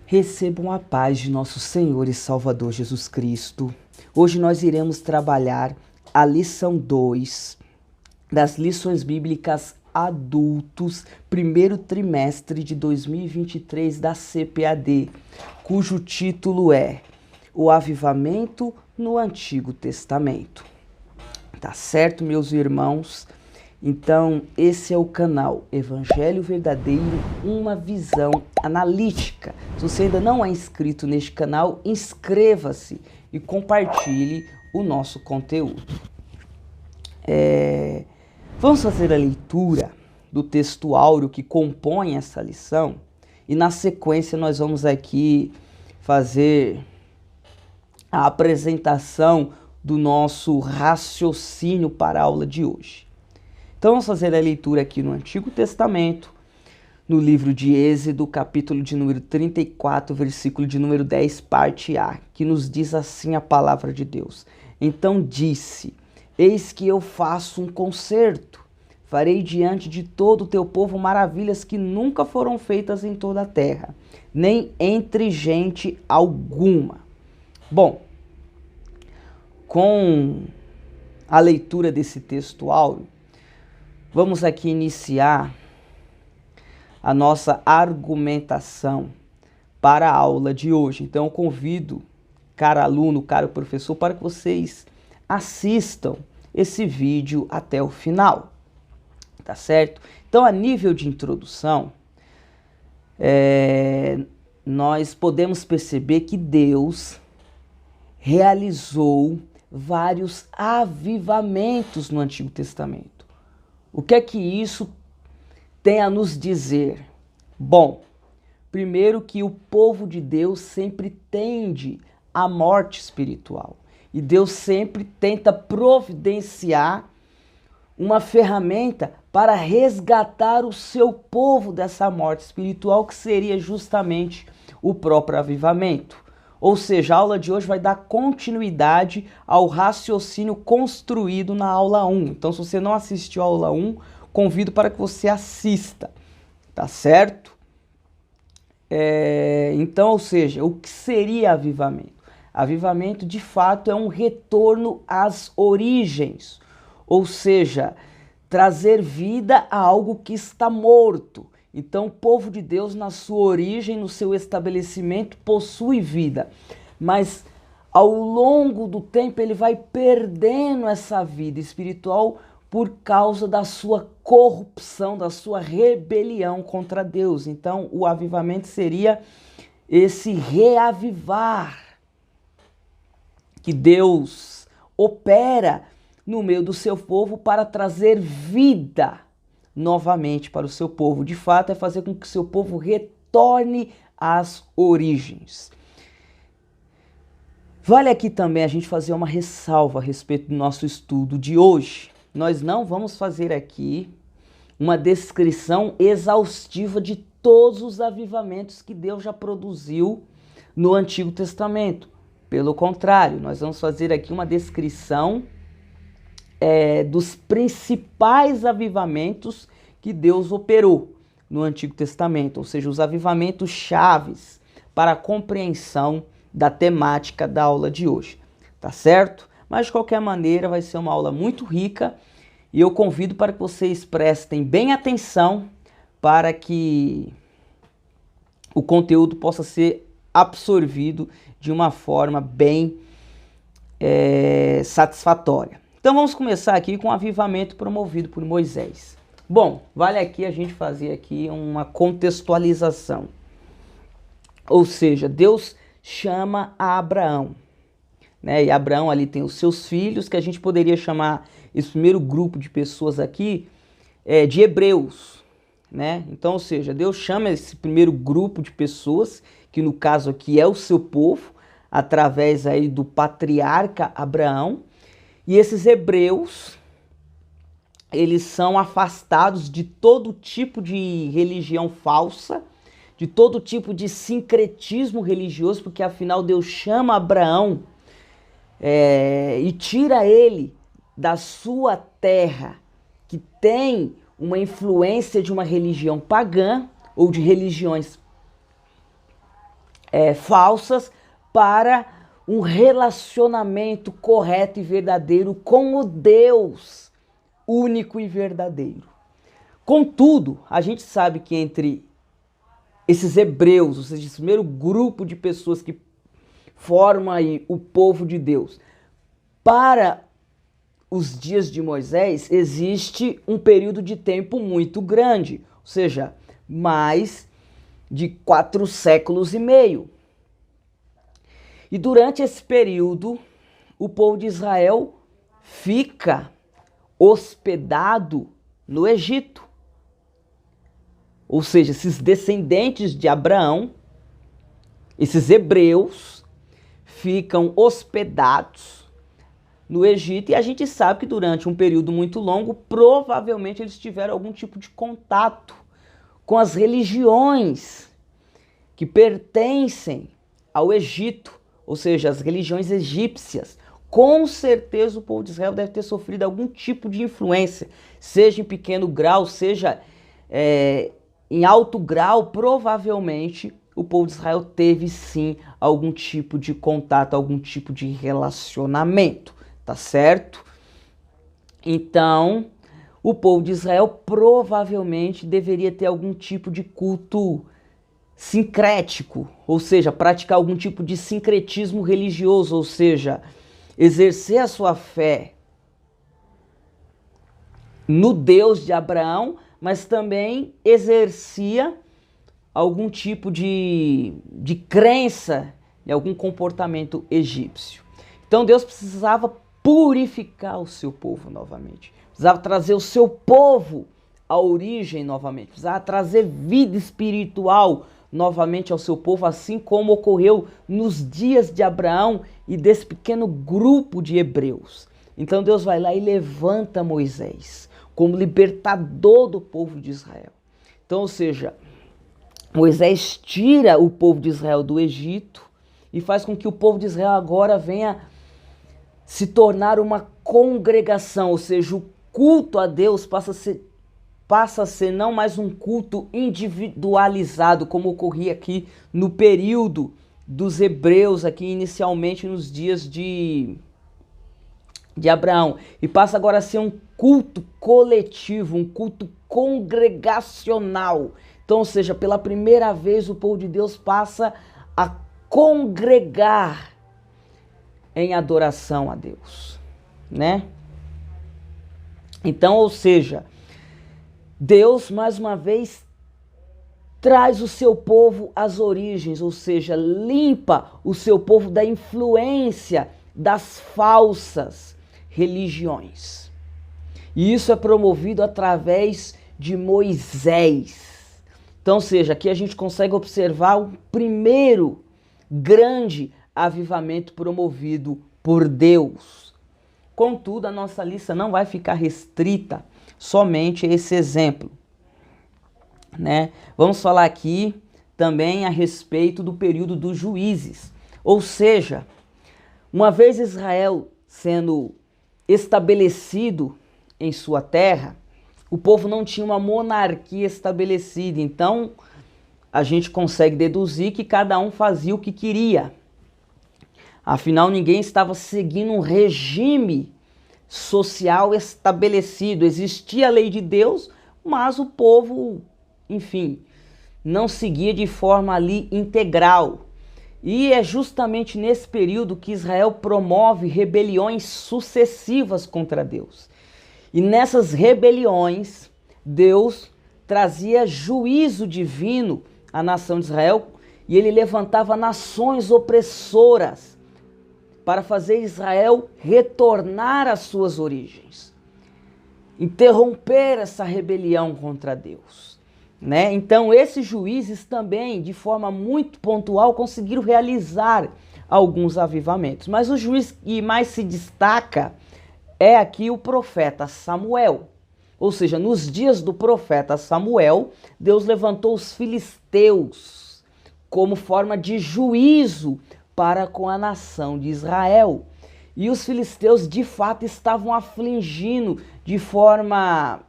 Recebam a paz de nosso Senhor e Salvador Jesus Cristo. Hoje nós iremos trabalhar a lição 2 das lições bíblicas adultos, primeiro trimestre de 2023 da CPAD, cujo título é O Avivamento no Antigo Testamento. Tá certo, meus irmãos? Então, esse é o canal Evangelho Verdadeiro, uma visão analítica. Se você ainda não é inscrito neste canal, inscreva-se e compartilhe o nosso conteúdo. Vamos fazer a leitura do texto áureo que compõe essa lição e na sequência nós vamos aqui fazer a apresentação do nosso raciocínio para a aula de hoje. Então vamos fazer a leitura aqui no Antigo Testamento, no livro de Êxodo, capítulo de número 34, versículo de número 10, parte A, que nos diz assim a palavra de Deus. Então disse, eis que eu faço um concerto, farei diante de todo o teu povo maravilhas que nunca foram feitas em toda a terra, nem entre gente alguma. Bom, com a leitura desse texto áureo, vamos aqui iniciar a nossa argumentação para a aula de hoje. Então eu convido, caro aluno, caro professor, para que vocês assistam esse vídeo até o final, tá certo? Então, a nível de introdução, nós podemos perceber que Deus realizou vários avivamentos no Antigo Testamento. O que é que isso tem a nos dizer? Bom, primeiro que o povo de Deus sempre tende à morte espiritual. E Deus sempre tenta providenciar uma ferramenta para resgatar o seu povo dessa morte espiritual, que seria justamente o próprio avivamento. Ou seja, a aula de hoje vai dar continuidade ao raciocínio construído na aula 1. Então, se você não assistiu a aula 1, convido para que você assista, tá certo? Então, ou seja, o que seria avivamento? Avivamento, de fato, é um retorno às origens, ou seja, trazer vida a algo que está morto. Então, o povo de Deus, na sua origem, no seu estabelecimento, possui vida. Mas, ao longo do tempo, ele vai perdendo essa vida espiritual por causa da sua corrupção, da sua rebelião contra Deus. Então, o avivamento seria esse reavivar que Deus opera no meio do seu povo para trazer vida novamente para o seu povo. De fato, é fazer com que o seu povo retorne às origens. Vale aqui também a gente fazer uma ressalva a respeito do nosso estudo de hoje. Nós não vamos fazer aqui uma descrição exaustiva de todos os avivamentos que Deus já produziu no Antigo Testamento. Pelo contrário, nós vamos fazer aqui uma descrição dos principais avivamentos que Deus operou no Antigo Testamento, ou seja, os avivamentos chaves para a compreensão da temática da aula de hoje, tá certo? Mas de qualquer maneira vai ser uma aula muito rica e eu convido para que vocês prestem bem atenção para que o conteúdo possa ser absorvido de uma forma bem satisfatória. Então vamos começar aqui com o avivamento promovido por Moisés. Bom, vale aqui a gente fazer aqui uma contextualização. Ou seja, Deus chama a Abraão, né? E Abraão ali tem os seus filhos, que a gente poderia chamar esse primeiro grupo de pessoas aqui de hebreus, né? Então, ou seja, Deus chama esse primeiro grupo de pessoas, que no caso aqui é o seu povo, através aí do patriarca Abraão. E esses hebreus, eles são afastados de todo tipo de religião falsa, de todo tipo de sincretismo religioso, porque afinal Deus chama Abraão e tira ele da sua terra, que tem uma influência de uma religião pagã ou de religiões falsas para um relacionamento correto e verdadeiro com o Deus único e verdadeiro. Contudo, a gente sabe que entre esses hebreus, ou seja, esse primeiro grupo de pessoas que formam aí o povo de Deus, para os dias de Moisés, existe um período de tempo muito grande, ou seja, mais de 4 séculos e meio. E durante esse período, o povo de Israel fica hospedado no Egito. Ou seja, esses descendentes de Abraão, esses hebreus, ficam hospedados no Egito, e a gente sabe que durante um período muito longo, provavelmente eles tiveram algum tipo de contato com as religiões que pertencem ao Egito, ou seja, as religiões egípcias. Com certeza o povo de Israel deve ter sofrido algum tipo de influência, seja em pequeno grau, seja em alto grau. Provavelmente o povo de Israel teve sim algum tipo de contato, algum tipo de relacionamento, tá certo? Então, o povo de Israel provavelmente deveria ter algum tipo de culto sincrético, ou seja, praticar algum tipo de sincretismo religioso, ou seja, exercer a sua fé no Deus de Abraão, mas também exercia algum tipo de crença em algum comportamento egípcio. Então Deus precisava purificar o seu povo novamente, precisava trazer o seu povo à origem novamente, precisava trazer vida espiritual novamente ao seu povo, assim como ocorreu nos dias de Abraão e desse pequeno grupo de hebreus. Então Deus vai lá e levanta Moisés como libertador do povo de Israel. Então, ou seja, Moisés tira o povo de Israel do Egito e faz com que o povo de Israel agora venha se tornar uma congregação, ou seja, o culto a Deus passa a ser não mais um culto individualizado, como ocorria aqui no período dos hebreus, aqui inicialmente nos dias de Abraão, e passa agora a ser um culto coletivo, um culto congregacional. Então, ou seja, pela primeira vez o povo de Deus passa a congregar em adoração a Deus, né? Então, ou seja, Deus mais uma vez traz o seu povo às origens, ou seja, limpa o seu povo da influência das falsas religiões. E isso é promovido através de Moisés. Então, ou seja, aqui a gente consegue observar o primeiro grande avivamento promovido por Deus. Contudo, a nossa lista não vai ficar restrita somente a esse exemplo, né? Vamos falar aqui também a respeito do período dos juízes. Ou seja, uma vez Israel sendo estabelecido em sua terra, o povo não tinha uma monarquia estabelecida. Então, a gente consegue deduzir que cada um fazia o que queria. Afinal, ninguém estava seguindo um regime social estabelecido. Existia a lei de Deus, mas o povo, enfim, não seguia de forma ali integral. E é justamente nesse período que Israel promove rebeliões sucessivas contra Deus. E nessas rebeliões, Deus trazia juízo divino à nação de Israel, e ele levantava nações opressoras para fazer Israel retornar às suas origens, interromper essa rebelião contra Deus, né? Então esses juízes também, de forma muito pontual, conseguiram realizar alguns avivamentos. Mas o juiz que mais se destaca é aqui o profeta Samuel. Ou seja, nos dias do profeta Samuel, Deus levantou os filisteus como forma de juízo para com a nação de Israel. E os filisteus de fato estavam afligindo de forma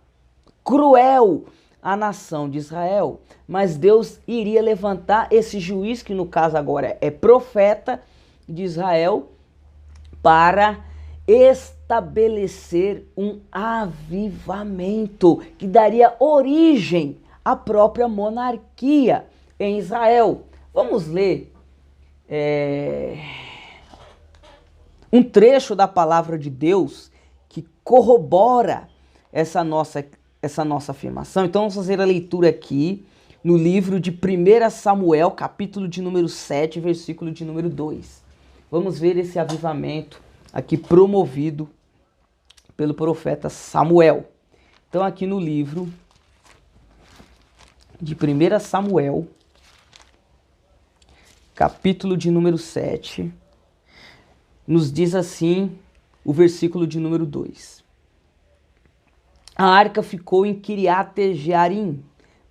cruel a nação de Israel, mas Deus iria levantar esse juiz, que no caso agora é profeta de Israel, para estabelecer um avivamento que daria origem à própria monarquia em Israel. Vamos ler um trecho da palavra de Deus que corrobora essa nossa afirmação. Então vamos fazer a leitura aqui no livro de 1 Samuel, capítulo de número 7, versículo de número 2. Vamos ver esse avivamento aqui promovido pelo profeta Samuel. Então aqui no livro de 1 Samuel, capítulo de número 7, nos diz assim o versículo de número 2. A arca ficou em Quiriate-Jearim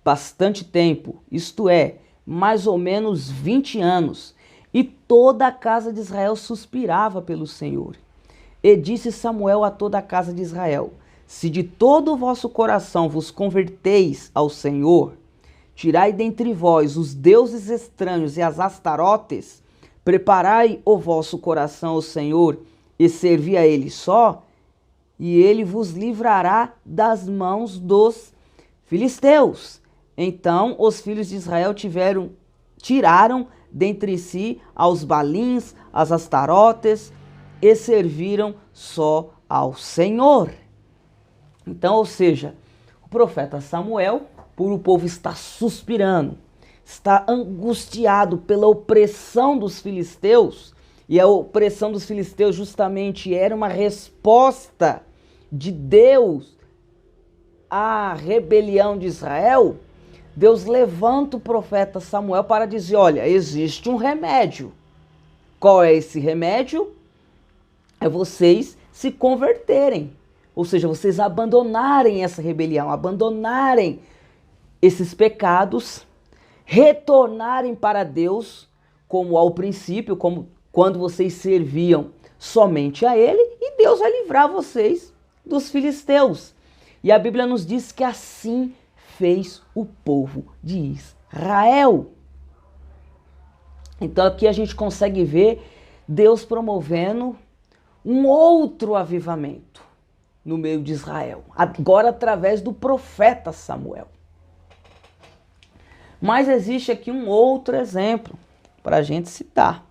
bastante tempo, isto é, mais ou menos 20 anos, e toda a casa de Israel suspirava pelo Senhor. E disse Samuel a toda a casa de Israel: se de todo o vosso coração vos converteis ao Senhor, tirai dentre vós os deuses estranhos e as astarotes, preparai o vosso coração ao Senhor e servi a Ele só, e Ele vos livrará das mãos dos filisteus. Então os filhos de Israel tiraram dentre si aos balins, as astarotes, e serviram só ao Senhor. Então, ou seja, o profeta Samuel, por o povo estar suspirando, está angustiado pela opressão dos filisteus, e a opressão dos filisteus justamente era uma resposta de Deus à rebelião de Israel. Deus levanta o profeta Samuel para dizer: olha, existe um remédio. Qual é esse remédio? É vocês se converterem, ou seja, vocês abandonarem essa rebelião, abandonarem esses pecados, retornarem para Deus como ao princípio, como quando vocês serviam somente a Ele, e Deus vai livrar vocês dos filisteus. E a Bíblia nos diz que assim fez o povo de Israel. Então aqui a gente consegue ver Deus promovendo um outro avivamento no meio de Israel, agora através do profeta Samuel. Mas existe aqui um outro exemplo para a gente citar,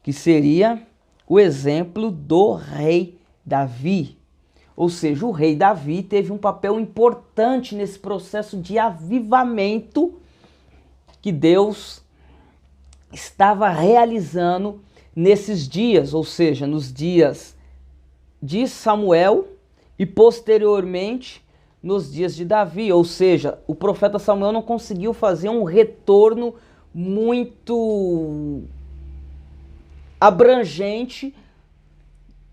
que seria o exemplo do rei Davi. Ou seja, o rei Davi teve um papel importante nesse processo de avivamento que Deus estava realizando nesses dias, ou seja, nos dias de Samuel e posteriormente nos dias de Davi. Ou seja, o profeta Samuel não conseguiu fazer um retorno muito abrangente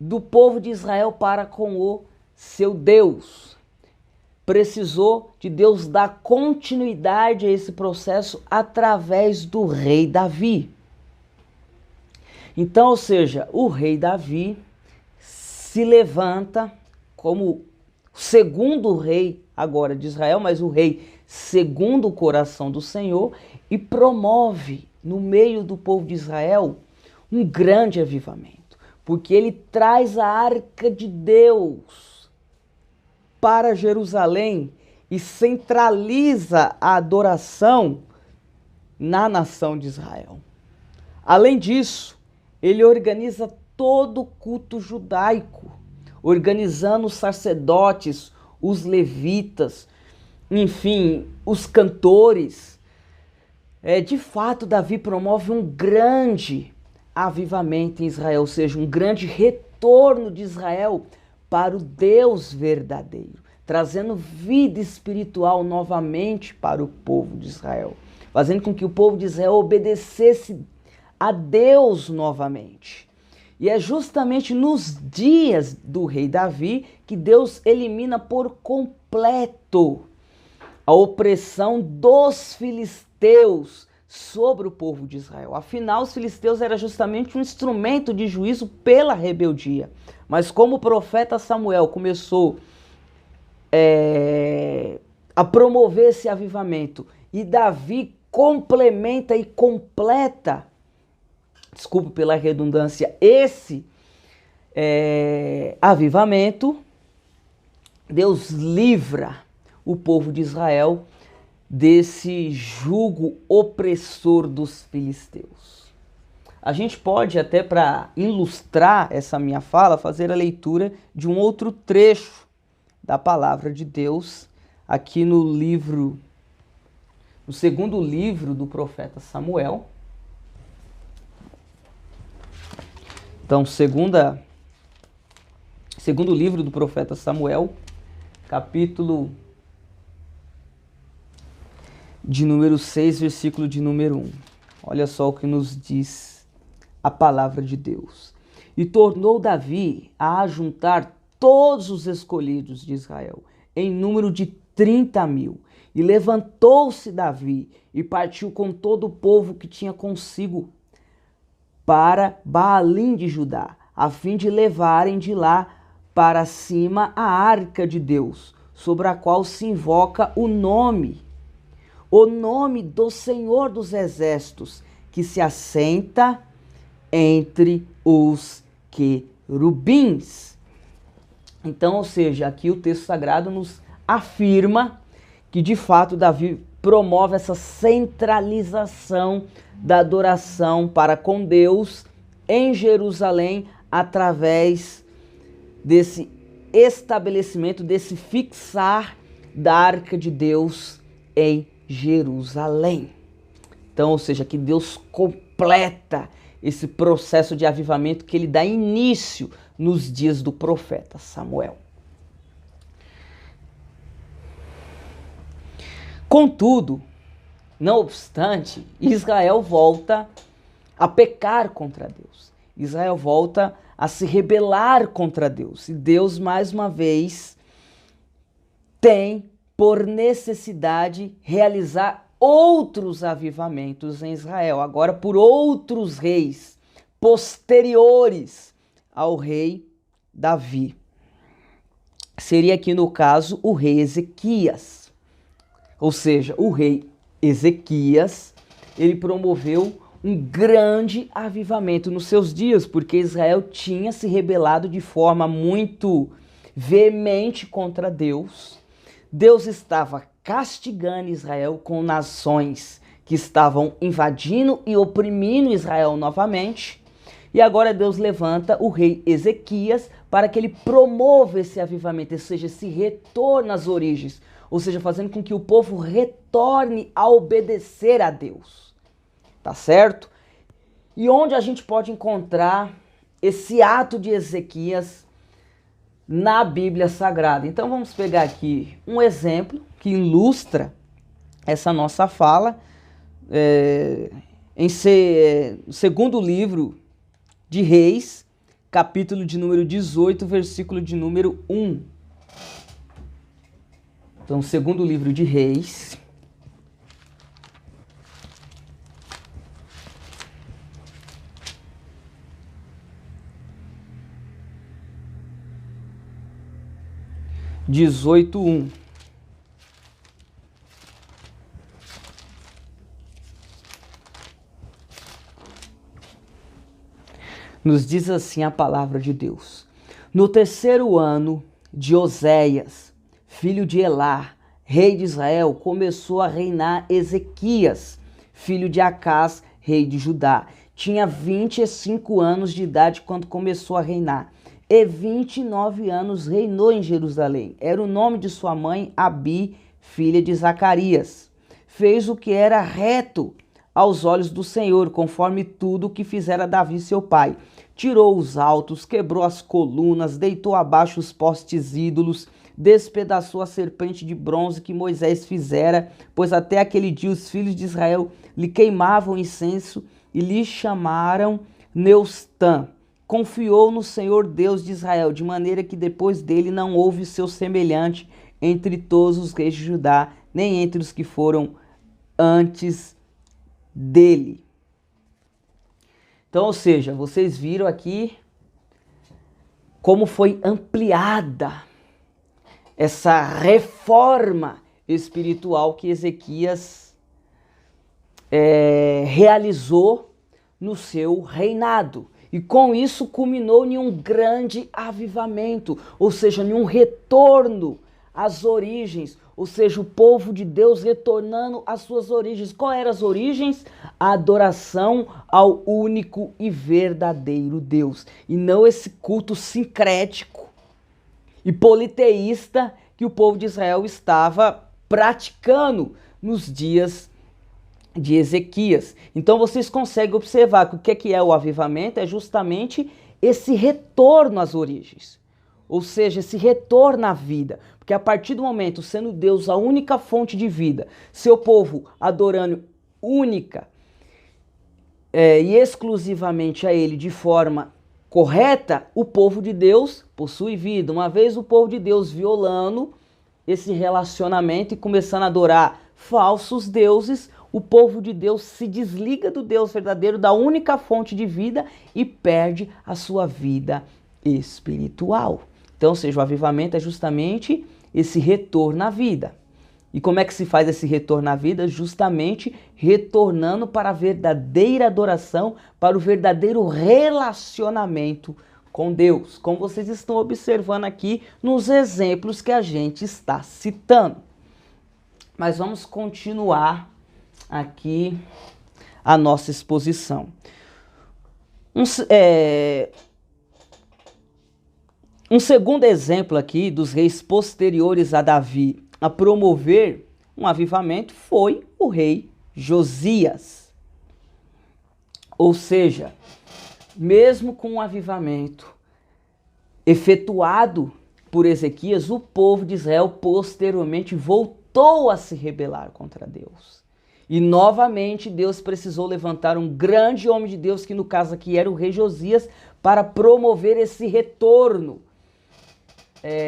do povo de Israel para com o seu Deus. Precisou de Deus dar continuidade a esse processo através do rei Davi. Então, ou seja, o rei Davi se levanta como o segundo rei agora de Israel, mas o rei segundo o coração do Senhor, e promove no meio do povo de Israel um grande avivamento, porque ele traz a arca de Deus para Jerusalém e centraliza a adoração na nação de Israel. Além disso, ele organiza todo o culto judaico, organizando os sacerdotes, os levitas, enfim, os cantores. De fato, Davi promove um grande avivamento em Israel, ou seja, um grande retorno de Israel para o Deus verdadeiro, trazendo vida espiritual novamente para o povo de Israel, fazendo com que o povo de Israel obedecesse a Deus novamente. E é justamente nos dias do rei Davi que Deus elimina por completo a opressão dos filisteus sobre o povo de Israel. Afinal, os filisteus eram justamente um instrumento de juízo pela rebeldia. Mas como o profeta Samuel começou a promover esse avivamento. E Davi complementa e completa, desculpe pela redundância, esse avivamento. Deus livra o povo de Israel desse jugo opressor dos filisteus. A gente pode até, para ilustrar essa minha fala, fazer a leitura de um outro trecho da palavra de Deus, aqui no segundo livro do profeta Samuel. Então, segundo livro do profeta Samuel, capítulo de número 6, versículo de número 1. Olha só o que nos diz a palavra de Deus. E tornou Davi a ajuntar todos os escolhidos de Israel, em número de 30.000. E levantou-se Davi e partiu com todo o povo que tinha consigo para Baalim de Judá, a fim de levarem de lá para cima a arca de Deus, sobre a qual se invoca o nome do Senhor dos Exércitos, que se assenta entre os querubins. Então, ou seja, aqui o texto sagrado nos afirma que de fato Davi promove essa centralização da adoração para com Deus em Jerusalém através desse estabelecimento, desse fixar da arca de Deus em Jerusalém. Então, ou seja, que Deus completa esse processo de avivamento que ele dá início nos dias do profeta Samuel. Contudo, não obstante, Israel volta a pecar contra Deus. Israel volta a se rebelar contra Deus. E Deus, mais uma vez, tem por necessidade realizar outros avivamentos em Israel, agora por outros reis posteriores ao rei Davi. Seria aqui no caso o rei Ezequias. Ou seja, o rei Ezequias, ele promoveu um grande avivamento nos seus dias, porque Israel tinha se rebelado de forma muito veemente contra Deus. Deus estava castigando Israel com nações que estavam invadindo e oprimindo Israel novamente. E agora Deus levanta o rei Ezequias para que ele promova esse avivamento, ou seja, esse retorno às origens, ou seja, fazendo com que o povo retorne a obedecer a Deus. Tá certo? E onde a gente pode encontrar esse ato de Ezequias na Bíblia Sagrada? Então vamos pegar aqui um exemplo que ilustra essa nossa fala em segundo livro de Reis, capítulo de número 18, versículo de número 1. Então, segundo livro de Reis, dezoito, 1. Nos diz assim a palavra de Deus. No terceiro ano de Oséias, filho de Elá, rei de Israel, começou a reinar Ezequias, filho de Acás, rei de Judá. Tinha 25 anos de idade quando começou a reinar. E 29 anos reinou em Jerusalém. Era o nome de sua mãe, Abi, filha de Zacarias. Fez o que era reto aos olhos do Senhor, conforme tudo o que fizera Davi seu pai. Tirou os altos, quebrou as colunas, deitou abaixo os postes ídolos, despedaçou a serpente de bronze que Moisés fizera, pois até aquele dia os filhos de Israel lhe queimavam incenso e lhe chamaram Neustã. Confiou no Senhor Deus de Israel, de maneira que depois dele não houve seu semelhante entre todos os reis de Judá, nem entre os que foram antes dele. Então, ou seja, vocês viram aqui como foi ampliada essa reforma espiritual que Ezequias realizou no seu reinado. E com isso culminou em um grande avivamento, ou seja, em um retorno às origens, ou seja, o povo de Deus retornando às suas origens. Qual eram as origens? A adoração ao único e verdadeiro Deus, e não esse culto sincrético e politeísta que o povo de Israel estava praticando nos dias de Ezequias. Então vocês conseguem observar que o que é o avivamento? É justamente esse retorno às origens, ou seja, esse retorno à vida, porque a partir do momento, sendo Deus a única fonte de vida, seu povo adorando única e exclusivamente a Ele de forma correta, o povo de Deus possui vida. Uma vez o povo de Deus violando esse relacionamento e começando a adorar falsos deuses, o povo de Deus se desliga do Deus verdadeiro, da única fonte de vida, e perde a sua vida espiritual. Então, ou seja, o avivamento é justamente esse retorno à vida. E como é que se faz esse retorno à vida? Justamente retornando para a verdadeira adoração, para o verdadeiro relacionamento com Deus, como vocês estão observando aqui nos exemplos que a gente está citando. Mas vamos continuar aqui a nossa exposição. Um segundo exemplo aqui dos reis posteriores a Davi a promover um avivamento foi o rei Josias. Ou seja, mesmo com um avivamento efetuado por Ezequias, o povo de Israel posteriormente voltou a se rebelar contra Deus. E novamente Deus precisou levantar um grande homem de Deus, que no caso aqui era o rei Josias, para promover esse retorno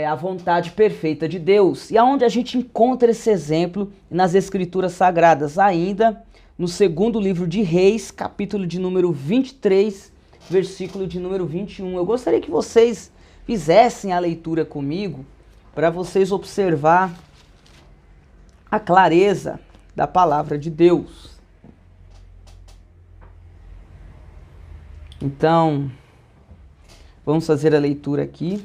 à vontade perfeita de Deus. E aonde a gente encontra esse exemplo? Nas Escrituras Sagradas, ainda no segundo livro de Reis, capítulo de número 23, versículo de número 21. Eu gostaria que vocês fizessem a leitura comigo, para vocês observar a clareza da palavra de Deus. Então, vamos fazer a leitura aqui.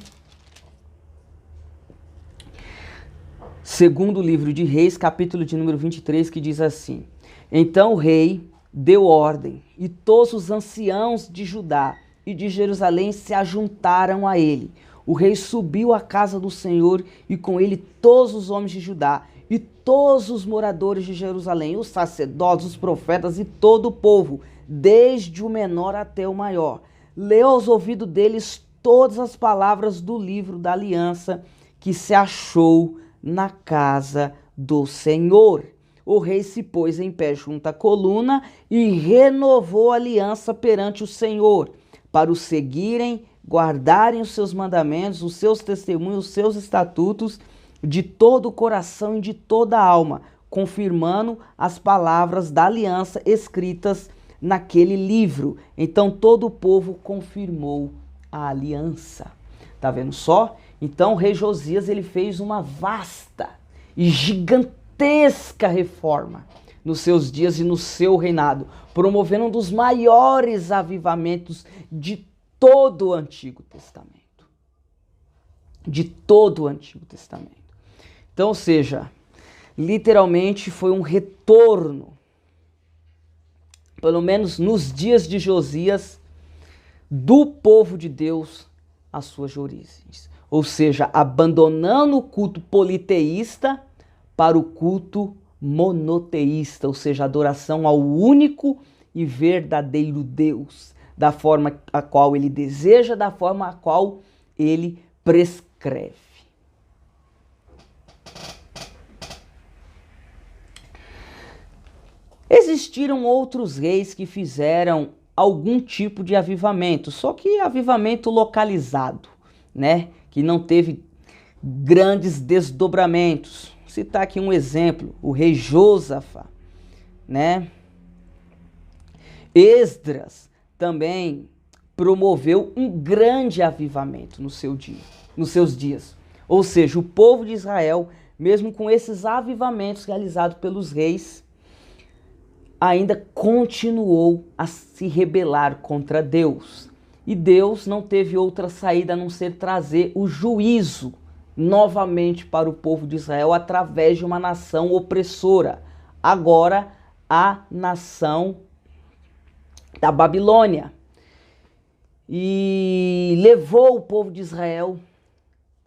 Segundo livro de Reis, capítulo de número 23, que diz assim: Então o rei deu ordem, e todos os anciãos de Judá e de Jerusalém se ajuntaram a ele. O rei subiu à casa do Senhor, e com ele todos os homens de Judá e todos os moradores de Jerusalém, os sacerdotes, os profetas e todo o povo, desde o menor até o maior. Leu aos ouvidos deles todas as palavras do livro da aliança que se achou na casa do Senhor. O rei se pôs em pé junto à coluna e renovou a aliança perante o Senhor, para o seguirem, guardarem os seus mandamentos, os seus testemunhos, os seus estatutos, de todo o coração e de toda a alma, confirmando as palavras da aliança escritas naquele livro. Então todo o povo confirmou a aliança. Tá vendo só? Então o rei Josias, ele fez uma vasta e gigantesca reforma nos seus dias e no seu reinado, promovendo um dos maiores avivamentos de todo o Antigo Testamento. De todo o Antigo Testamento. Então, ou seja, literalmente foi um retorno, pelo menos nos dias de Josias, do povo de Deus às suas origens. Ou seja, abandonando o culto politeísta para o culto monoteísta, ou seja, adoração ao único e verdadeiro Deus, da forma a qual ele deseja, da forma a qual ele prescreve. Existiram outros reis que fizeram algum tipo de avivamento, só que avivamento localizado, né? Que não teve grandes desdobramentos. Vou citar aqui um exemplo, o rei Josafá, né? Esdras também promoveu um grande avivamento nos seus dias. Ou seja, o povo de Israel, mesmo com esses avivamentos realizados pelos reis, ainda continuou a se rebelar contra Deus. E Deus não teve outra saída a não ser trazer o juízo novamente para o povo de Israel através de uma nação opressora. Agora, a nação da Babilônia. E levou o povo de Israel,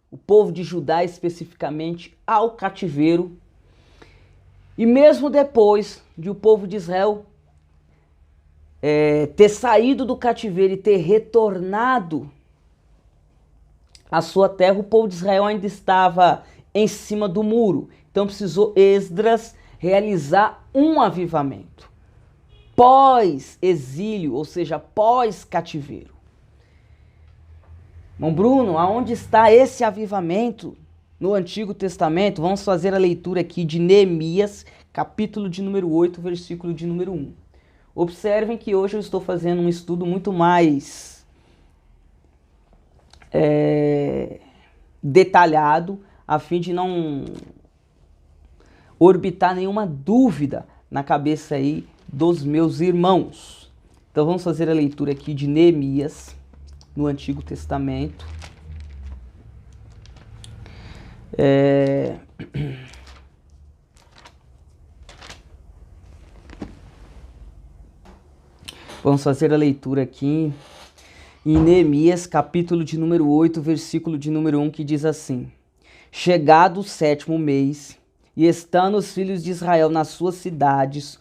o povo de Judá especificamente, ao cativeiro. E mesmo depois de o povo de Israel ter saído do cativeiro e ter retornado à sua terra, o povo de Israel ainda estava em cima do muro. Então precisou Esdras realizar um avivamento pós-exílio, ou seja, pós-cativeiro. Irmão Bruno, aonde está esse avivamento no Antigo Testamento? Vamos fazer a leitura aqui de Neemias, capítulo de número 8, versículo de número 1. Observem que hoje eu estou fazendo um estudo muito mais detalhado, a fim de não orbitar nenhuma dúvida na cabeça aí dos meus irmãos. Então vamos fazer a leitura aqui de Neemias, no Antigo Testamento. Vamos fazer a leitura aqui em Neemias, capítulo de número 8, versículo de número 1, que diz assim: Chegado o 7º mês, e estando os filhos de Israel nas suas cidades,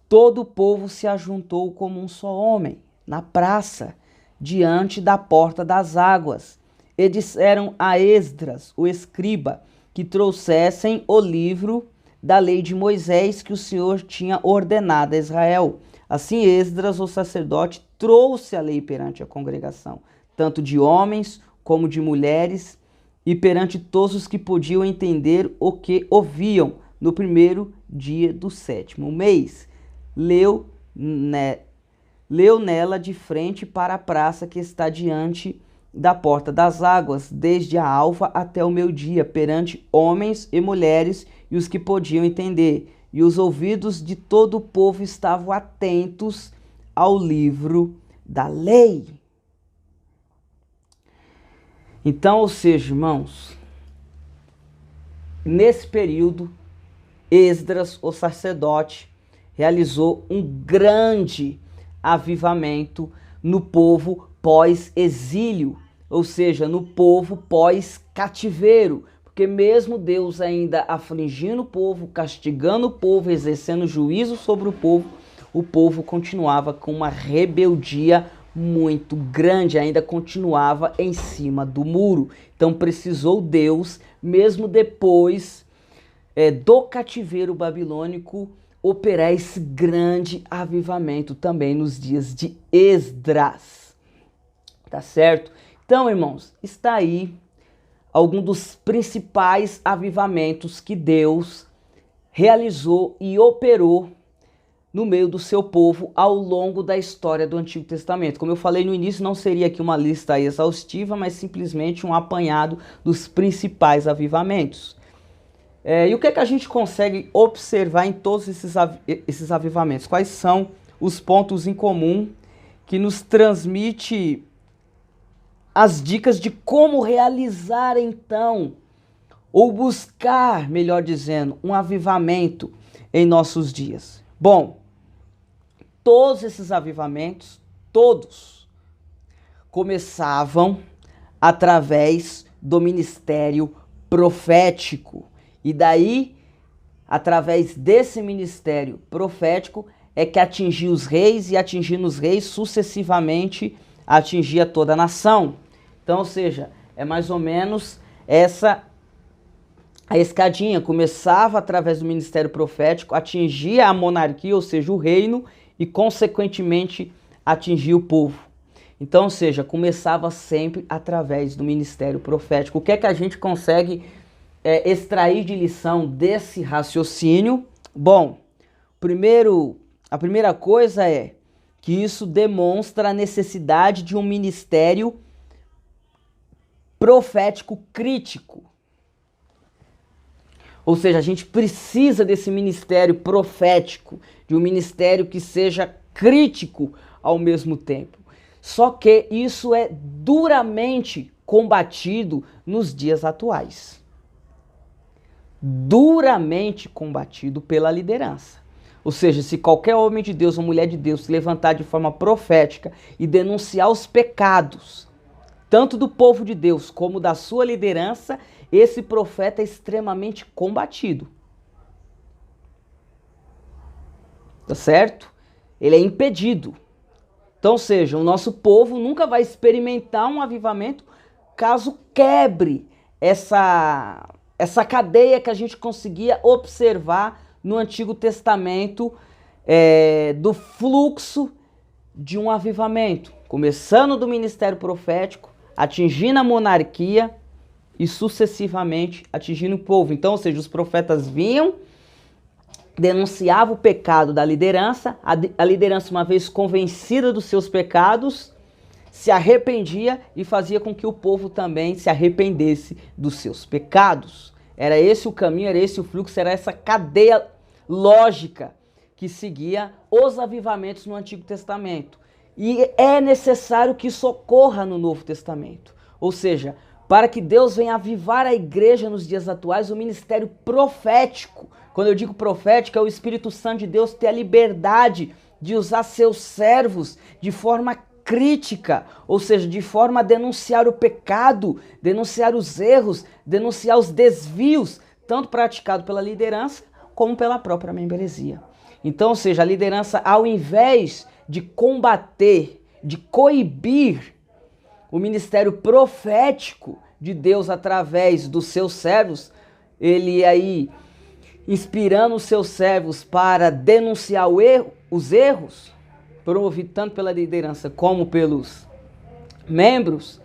todo o povo se ajuntou como um só homem, na praça, diante da porta das águas, e disseram a Esdras, o escriba, que trouxessem o livro da lei de Moisés que o Senhor tinha ordenado a Israel. Assim Esdras, o sacerdote, trouxe a lei perante a congregação, tanto de homens como de mulheres, e perante todos os que podiam entender o que ouviam, no primeiro dia do 7º mês. Leu nela de frente para a praça que está diante da porta das águas, desde a alva até o meio-dia, perante homens e mulheres e os que podiam entender. E os ouvidos de todo o povo estavam atentos ao livro da lei. Então, ou seja, irmãos, nesse período, Esdras, o sacerdote, realizou um grande avivamento no povo pós-exílio, ou seja, no povo pós-cativeiro, porque mesmo Deus ainda afligindo o povo, castigando o povo, exercendo juízo sobre o povo continuava com uma rebeldia muito grande, ainda continuava em cima do muro. Então precisou Deus, mesmo depois do cativeiro babilônico, operar esse grande avivamento também nos dias de Esdras. Tá certo? Então, irmãos, está aí algum dos principais avivamentos que Deus realizou e operou no meio do seu povo ao longo da história do Antigo Testamento. Como eu falei no início, não seria aqui uma lista exaustiva, mas simplesmente um apanhado dos principais avivamentos. E o que é que a gente consegue observar em todos esses avivamentos? Quais são os pontos em comum que nos transmite as dicas de como realizar então, ou buscar, melhor dizendo, um avivamento em nossos dias? Bom, todos esses avivamentos, todos, começavam através do ministério profético. E daí, através desse ministério profético, é que atingia os reis, e atingindo os reis, sucessivamente atingia toda a nação. Então, ou seja, é mais ou menos essa a escadinha. Começava através do ministério profético, atingia a monarquia, ou seja, o reino, e consequentemente atingia o povo. Então, ou seja, começava sempre através do ministério profético. O que é que a gente consegue extrair de lição desse raciocínio? Bom, a primeira coisa é que isso demonstra a necessidade de um ministério profético crítico. Ou seja, a gente precisa desse ministério profético, de um ministério que seja crítico ao mesmo tempo. Só que isso é duramente combatido nos dias atuais. Duramente combatido pela liderança. Ou seja, se qualquer homem de Deus ou mulher de Deus se levantar de forma profética e denunciar os pecados, tanto do povo de Deus como da sua liderança, esse profeta é extremamente combatido. Tá certo? Ele é impedido. Então, ou seja, o nosso povo nunca vai experimentar um avivamento caso quebre essa cadeia que a gente conseguia observar no Antigo Testamento do fluxo de um avivamento, começando do ministério profético, atingindo a monarquia e sucessivamente atingindo o povo. Então, ou seja, os profetas vinham, denunciavam o pecado da liderança, a liderança, uma vez convencida dos seus pecados, se arrependia e fazia com que o povo também se arrependesse dos seus pecados. Era esse o caminho, era esse o fluxo, era essa cadeia lógica que seguia os avivamentos no Antigo Testamento. E é necessário que isso ocorra no Novo Testamento. Ou seja, para que Deus venha avivar a igreja nos dias atuais, o ministério profético. Quando eu digo profético, é o Espírito Santo de Deus ter a liberdade de usar seus servos de forma crítica, ou seja, de forma a denunciar o pecado, denunciar os erros, denunciar os desvios, tanto praticado pela liderança como pela própria membresia. Então, ou seja, a liderança, ao invés de combater, de coibir o ministério profético de Deus através dos seus servos, ele aí inspirando os seus servos para denunciar os erros, promovido tanto pela liderança como pelos membros,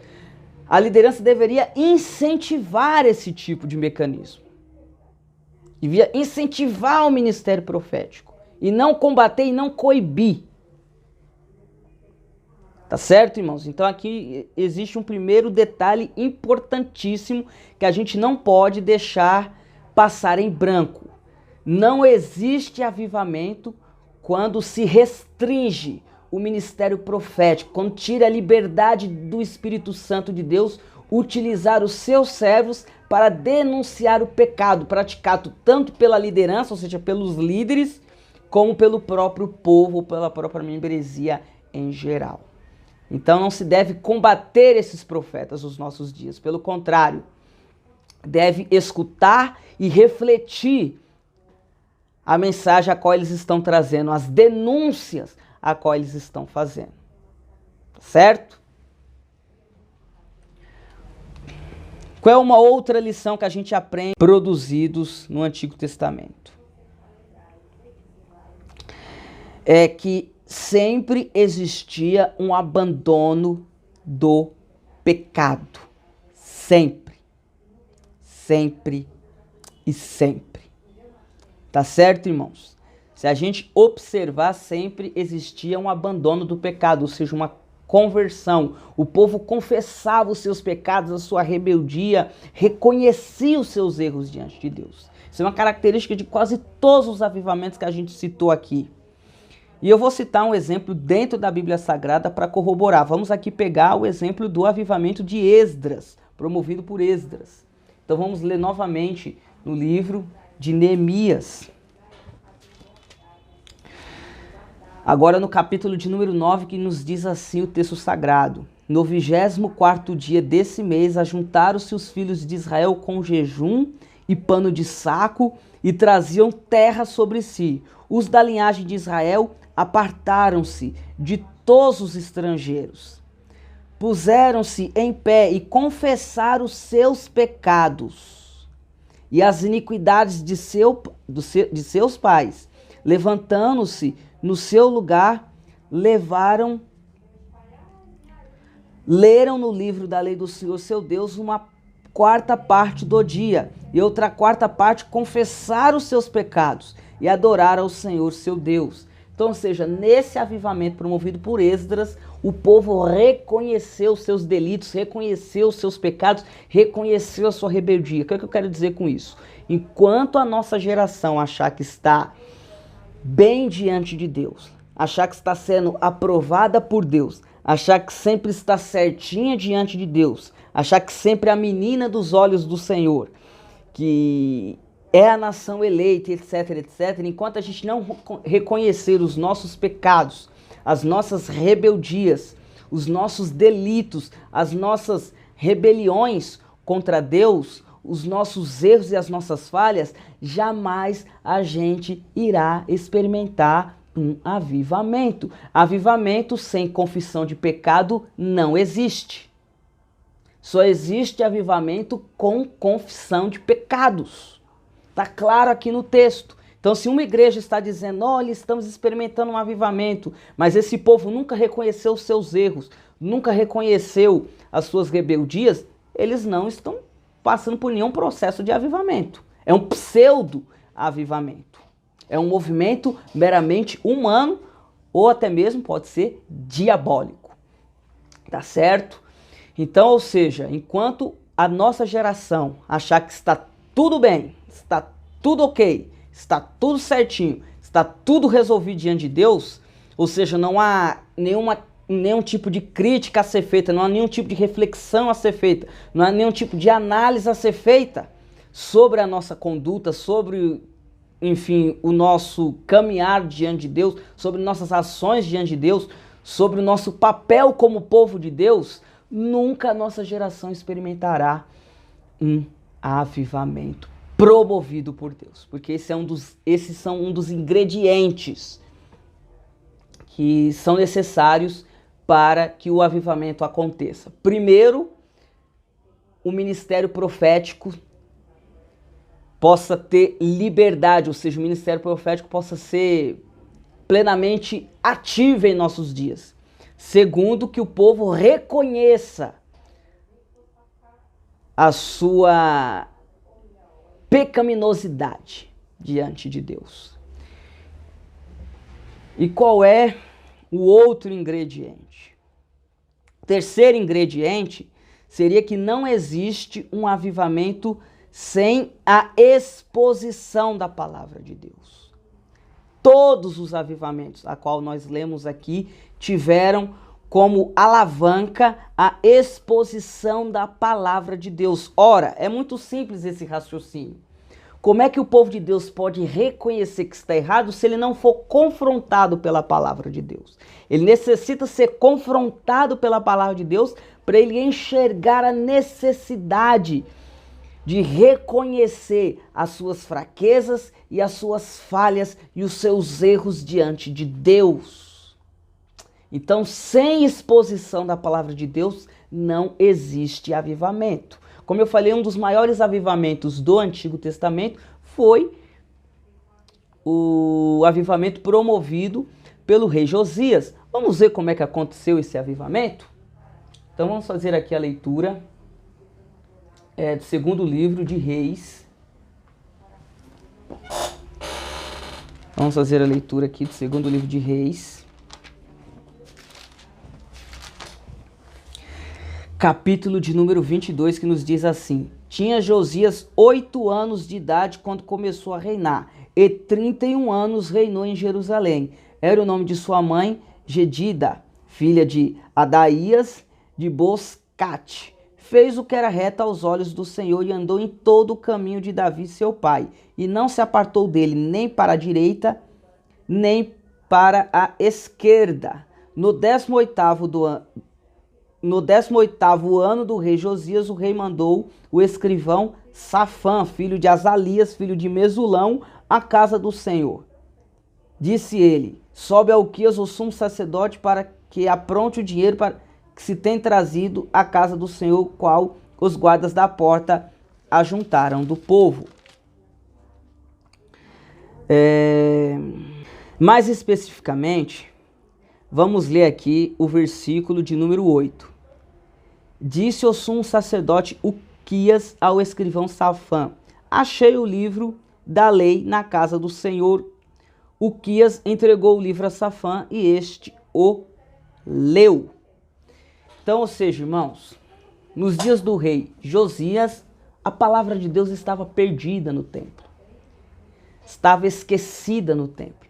a liderança deveria incentivar esse tipo de mecanismo. Devia incentivar o ministério profético e não combater e não coibir. Tá certo, irmãos? Então aqui existe um primeiro detalhe importantíssimo que a gente não pode deixar passar em branco. Não existe avivamento quando se restringe o ministério profético, quando tira a liberdade do Espírito Santo de Deus utilizar os seus servos para denunciar o pecado praticado tanto pela liderança, ou seja, pelos líderes, como pelo próprio povo, pela própria membresia em geral. Então não se deve combater esses profetas nos nossos dias, pelo contrário, deve escutar e refletir a mensagem a qual eles estão trazendo, as denúncias a qual eles estão fazendo. Certo? Qual é uma outra lição que a gente aprende produzidos no Antigo Testamento? É que sempre existia um abandono do pecado. Sempre. Sempre e sempre. Tá certo, irmãos? Se a gente observar, sempre existia um abandono do pecado, ou seja, uma conversão. O povo confessava os seus pecados, a sua rebeldia, reconhecia os seus erros diante de Deus. Isso é uma característica de quase todos os avivamentos que a gente citou aqui. E eu vou citar um exemplo dentro da Bíblia Sagrada para corroborar. Vamos aqui pegar o exemplo do avivamento de Esdras, promovido por Esdras. Então vamos ler novamente no livro de Neemias. Agora no capítulo de número 9, que nos diz assim o texto sagrado. No 24º dia desse mês, ajuntaram-se os filhos de Israel com jejum e pano de saco e traziam terra sobre si. Os da linhagem de Israel apartaram-se de todos os estrangeiros. Puseram-se em pé e confessaram os seus pecados e as iniquidades de seus pais. Levantando-se no seu lugar, leram no livro da lei do Senhor seu Deus uma quarta parte do dia, e outra quarta parte confessaram os seus pecados e adoraram ao Senhor seu Deus. Então, ou seja, nesse avivamento promovido por Esdras, o povo reconheceu os seus delitos, reconheceu os seus pecados, reconheceu a sua rebeldia. O que é que eu quero dizer com isso? Enquanto a nossa geração achar que está bem diante de Deus, achar que está sendo aprovada por Deus, achar que sempre está certinha diante de Deus, achar que sempre é a menina dos olhos do Senhor, que é a nação eleita, etc, etc, enquanto a gente não reconhecer os nossos pecados, as nossas rebeldias, os nossos delitos, as nossas rebeliões contra Deus, os nossos erros e as nossas falhas, jamais a gente irá experimentar um avivamento. Avivamento sem confissão de pecado não existe. Só existe avivamento com confissão de pecados. Está claro aqui no texto. Então, se uma igreja está dizendo, olha, estamos experimentando um avivamento, mas esse povo nunca reconheceu os seus erros, nunca reconheceu as suas rebeldias, eles não estão passando por nenhum processo de avivamento. É um pseudo-avivamento. É um movimento meramente humano ou até mesmo pode ser diabólico. Tá certo? Então, ou seja, enquanto a nossa geração achar que está tudo bem, está tudo ok, está tudo certinho, está tudo resolvido diante de Deus, ou seja, não há nenhum tipo de crítica a ser feita, não há nenhum tipo de reflexão a ser feita, não há nenhum tipo de análise a ser feita sobre a nossa conduta, sobre, enfim, o nosso caminhar diante de Deus, sobre nossas ações diante de Deus, sobre o nosso papel como povo de Deus, nunca a nossa geração experimentará um avivamento promovido por Deus, porque esses são um dos ingredientes que são necessários para que o avivamento aconteça. Primeiro, o ministério profético possa ter liberdade, ou seja, o ministério profético possa ser plenamente ativo em nossos dias. Segundo, que o povo reconheça a sua pecaminosidade diante de Deus. E qual é o outro ingrediente? O terceiro ingrediente seria que não existe um avivamento sem a exposição da palavra de Deus. Todos os avivamentos, a qual nós lemos aqui, tiveram como alavanca a exposição da palavra de Deus. Ora, é muito simples esse raciocínio. Como é que o povo de Deus pode reconhecer que está errado se ele não for confrontado pela palavra de Deus? Ele necessita ser confrontado pela palavra de Deus para ele enxergar a necessidade de reconhecer as suas fraquezas e as suas falhas e os seus erros diante de Deus. Então, sem exposição da palavra de Deus, não existe avivamento. Como eu falei, um dos maiores avivamentos do Antigo Testamento foi o avivamento promovido pelo rei Josias. Vamos ver como é que aconteceu esse avivamento? Então vamos fazer aqui a leitura do segundo livro de Reis. Vamos fazer a leitura aqui do segundo livro de Reis. Capítulo de número 22, que nos diz assim: tinha Josias 8 anos de idade quando começou a reinar, e 31 anos reinou em Jerusalém. Era o nome de sua mãe, Gedida, filha de Adaías de Boscate. Fez o que era reto aos olhos do Senhor e andou em todo o caminho de Davi, seu pai, e não se apartou dele nem para a direita, nem para a esquerda. No 18º ano do rei Josias, o rei mandou o escrivão Safã, filho de Azalias, filho de Mesulão, à casa do Senhor. Disse ele: sobe a Uquias, o sumo sacerdote, para que apronte o dinheiro para que se tem trazido à casa do Senhor, qual os guardas da porta ajuntaram do povo. Mais especificamente, vamos ler aqui o versículo de número 8. Disse o sumo sacerdote Uquias ao escrivão Safã: achei o livro da lei na casa do Senhor, Uquias entregou o livro a Safã e este o leu. Então, ou seja, irmãos, nos dias do rei Josias, a palavra de Deus estava perdida no templo. Estava esquecida no templo.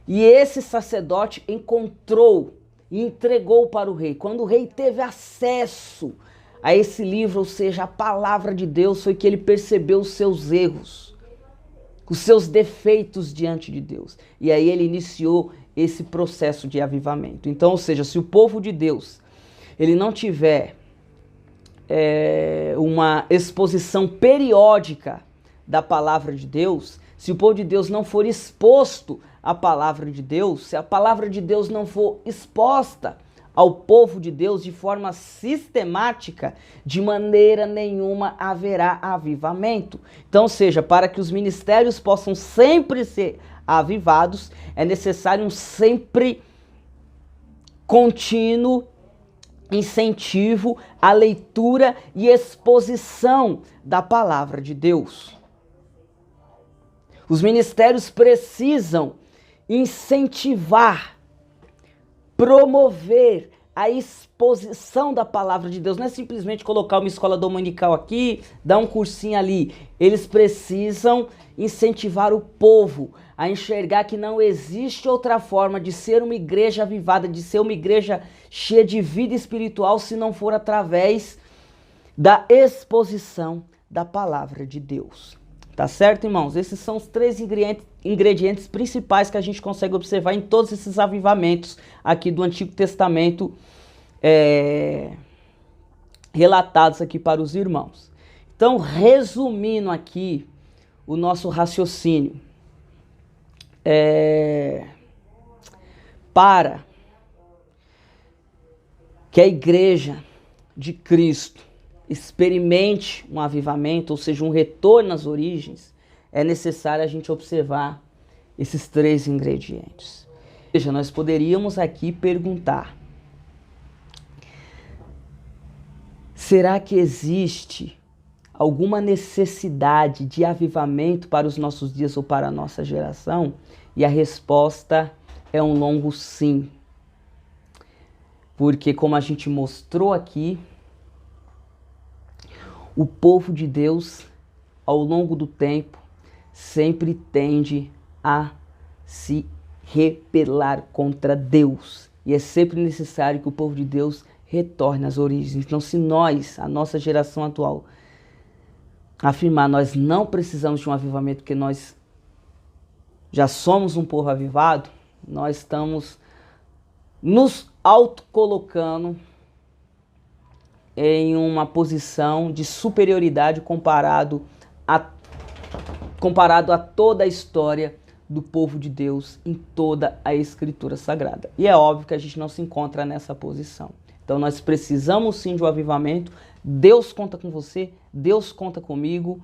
E esse sacerdote encontrou e entregou para o rei. Quando o rei teve acesso a esse livro, ou seja, a palavra de Deus, foi que ele percebeu os seus erros, os seus defeitos diante de Deus. E aí ele iniciou esse processo de avivamento. Então, ou seja, se o povo de Deus ele não tiver uma exposição periódica da palavra de Deus, se o povo de Deus não for exposto à palavra de Deus, se a palavra de Deus não for exposta ao povo de Deus de forma sistemática, de maneira nenhuma haverá avivamento. Então, ou seja, para que os ministérios possam sempre ser avivados, é necessário um sempre contínuo incentivo à leitura e exposição da palavra de Deus. Os ministérios precisam incentivar, promover a exposição da palavra de Deus. Não é simplesmente colocar uma escola dominical aqui, dar um cursinho ali. Eles precisam incentivar o povo a enxergar que não existe outra forma de ser uma igreja avivada, de ser uma igreja cheia de vida espiritual, se não for através da exposição da palavra de Deus. Tá certo, irmãos? Esses são os 3 ingredientes principais que a gente consegue observar em todos esses avivamentos aqui do Antigo Testamento, relatados aqui para os irmãos. Então, resumindo aqui o nosso raciocínio, para que a igreja de Cristo experimente um avivamento, ou seja, um retorno às origens, é necessário a gente observar esses 3 ingredientes. Ou seja, nós poderíamos aqui perguntar: será que existe alguma necessidade de avivamento para os nossos dias ou para a nossa geração? E a resposta é um longo sim. Porque, como a gente mostrou aqui, o povo de Deus, ao longo do tempo, sempre tende a se rebelar contra Deus. E é sempre necessário que o povo de Deus retorne às origens. Então, se nós, a nossa geração atual, afirmar nós não precisamos de um avivamento porque nós já somos um povo avivado, nós estamos nos autocolocando em uma posição de superioridade comparado a toda a história do povo de Deus em toda a Escritura Sagrada. E é óbvio que a gente não se encontra nessa posição. Então nós precisamos sim de um avivamento. Deus conta com você, Deus conta comigo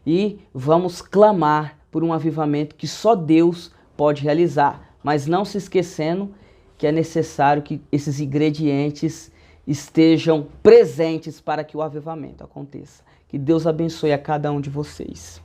e vamos clamar por um avivamento que só Deus pode realizar. Mas não se esquecendo que é necessário que esses ingredientes estejam presentes para que o avivamento aconteça. Que Deus abençoe a cada um de vocês.